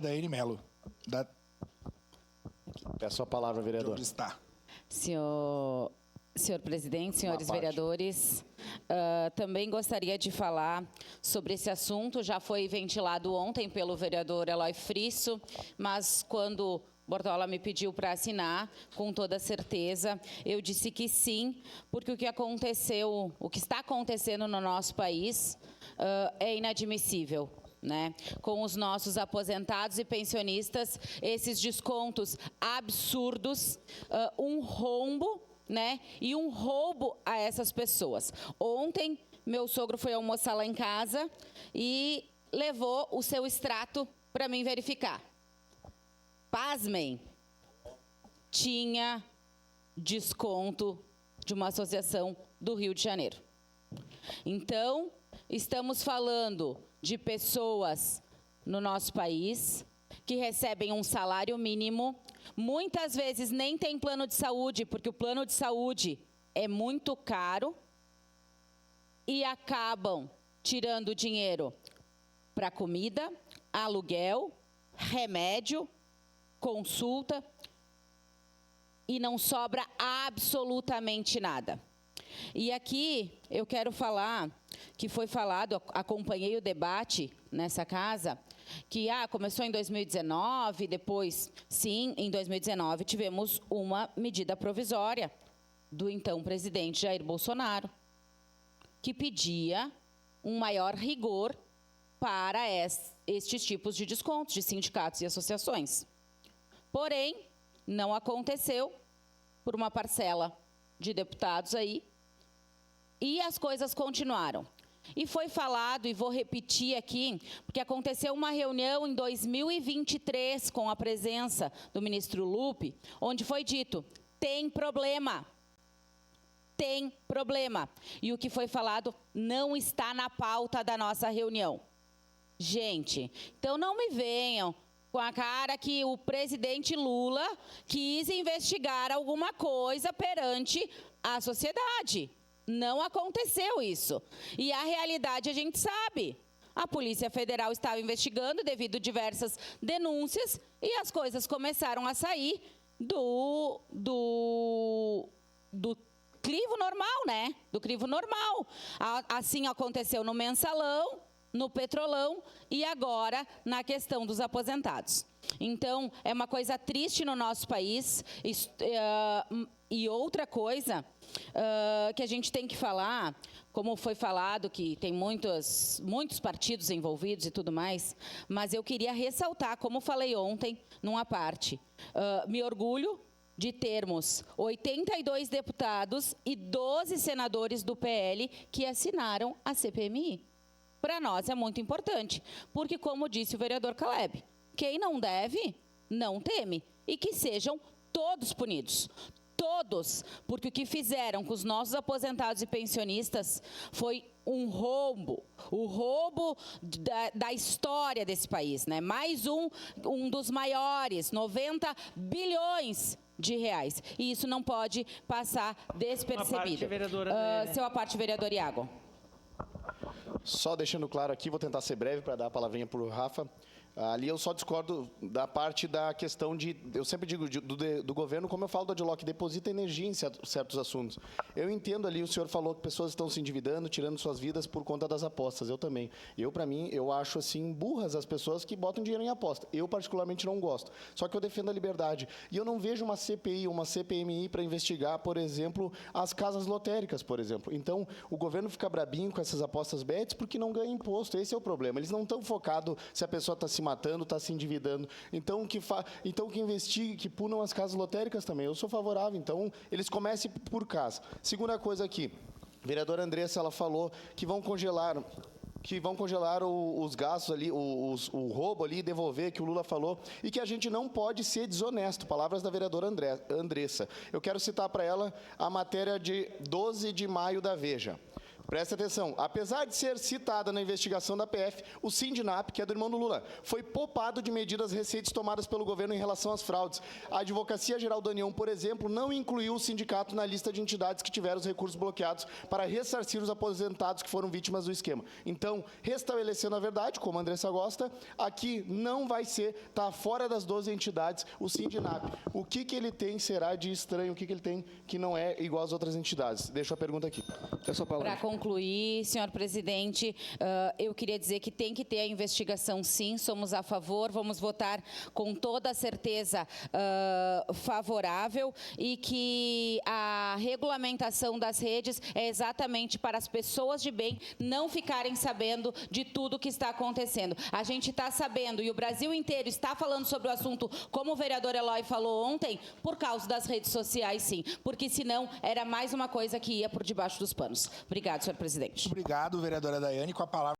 Daíne Melo. Peço a palavra, vereador. Onde está? Senhor presidente, senhores vereadores, também gostaria de falar sobre esse assunto. Já foi ventilado ontem pelo vereador Eloy Frisso, mas quando Bortola me pediu para assinar, com toda certeza, eu disse que sim, porque o que está acontecendo no nosso país é inadmissível. Né? Com os nossos aposentados e pensionistas, esses descontos absurdos, um rombo, né? E um roubo a essas pessoas. Ontem, meu sogro foi almoçar lá em casa e levou o seu extrato para mim verificar. Pasmem, tinha desconto de uma associação do Rio de Janeiro. Então, estamos falando de pessoas no nosso país que recebem um salário mínimo, muitas vezes nem tem plano de saúde, porque o plano de saúde é muito caro, e acabam tirando dinheiro para comida, aluguel, remédio, consulta, e não sobra absolutamente nada. E aqui eu quero falar que foi falado, acompanhei o debate nessa casa, que começou em 2019, depois, sim, em 2019 tivemos uma medida provisória do então presidente Jair Bolsonaro, que pedia um maior rigor para estes tipos de descontos de sindicatos e associações. Porém, não aconteceu por uma parcela de deputados aí, e as coisas continuaram. E foi falado, e vou repetir aqui, porque aconteceu uma reunião em 2023 com a presença do ministro Lupe, onde foi dito, tem problema. Tem problema. E o que foi falado não está na pauta da nossa reunião. Gente, então não me venham com a cara que o presidente Lula quis investigar alguma coisa perante a sociedade. Não aconteceu isso. E a realidade a gente sabe. A Polícia Federal estava investigando devido a diversas denúncias e as coisas começaram a sair do crivo normal, né? Do crivo normal. Assim aconteceu no Mensalão, no Petrolão e agora na questão dos aposentados. Então, é uma coisa triste no nosso país. E outra coisa que a gente tem que falar, como foi falado, que tem muitos partidos envolvidos e tudo mais, mas eu queria ressaltar, como falei ontem, numa parte, me orgulho de termos 82 deputados e 12 senadores do PL que assinaram a CPMI. Para nós é muito importante, porque, como disse o vereador Caleb, quem não deve, não teme, e que sejam todos punidos. Todos, porque o que fizeram com os nossos aposentados e pensionistas foi um roubo, o roubo da história desse país, né? Mais um dos maiores, 90 bilhões de reais. E isso não pode passar despercebido. Seu à parte, vereador Iago. Só deixando claro aqui, vou tentar ser breve para dar a palavrinha para o Rafa. Ali eu só discordo da parte da questão de, eu sempre digo, do governo, como eu falo do Adloc, deposita energia em certos assuntos. Eu entendo ali, o senhor falou que pessoas estão se endividando, tirando suas vidas por conta das apostas, eu também. Para mim, eu acho assim, burras as pessoas que botam dinheiro em aposta. Eu particularmente não gosto, só que eu defendo a liberdade. E eu não vejo uma CPI, uma CPMI para investigar, por exemplo, as casas lotéricas, por exemplo. Então, o governo fica brabinho com essas apostas bets porque não ganha imposto, esse é o problema. Eles não estão focados se a pessoa está se matando, está se endividando. Então, que investigue, que punam as casas lotéricas também. Eu sou favorável. Então, eles comecem por casa. Segunda coisa aqui, a vereadora Andressa, ela falou que vão congelar os gastos ali, o roubo ali, devolver, que o Lula falou, e que a gente não pode ser desonesto. Palavras da vereadora Andressa. Eu quero citar para ela a matéria de 12 de maio da Veja. Presta atenção. Apesar de ser citada na investigação da PF, o Sindinap, que é do irmão do Lula, foi poupado de medidas recentes tomadas pelo governo em relação às fraudes. A Advocacia Geral da União, por exemplo, não incluiu o sindicato na lista de entidades que tiveram os recursos bloqueados para ressarcir os aposentados que foram vítimas do esquema. Então, restabelecendo a verdade, como a Andressa gosta, aqui não vai ser, tá fora das 12 entidades, o Sindinap. O que ele tem será de estranho, o que ele tem que não é igual às outras entidades? Deixo a pergunta aqui. Para concluir, senhor presidente, eu queria dizer que tem que ter a investigação, sim, somos a favor, vamos votar com toda a certeza favorável, e que a regulamentação das redes é exatamente para as pessoas de bem não ficarem sabendo de tudo que está acontecendo. A gente está sabendo, e o Brasil inteiro está falando sobre o assunto, como o vereador Eloy falou ontem, por causa das redes sociais, sim, porque senão era mais uma coisa que ia por debaixo dos panos. Obrigado, senhor presidente. Obrigado, vereadora Daiane. Com a palavra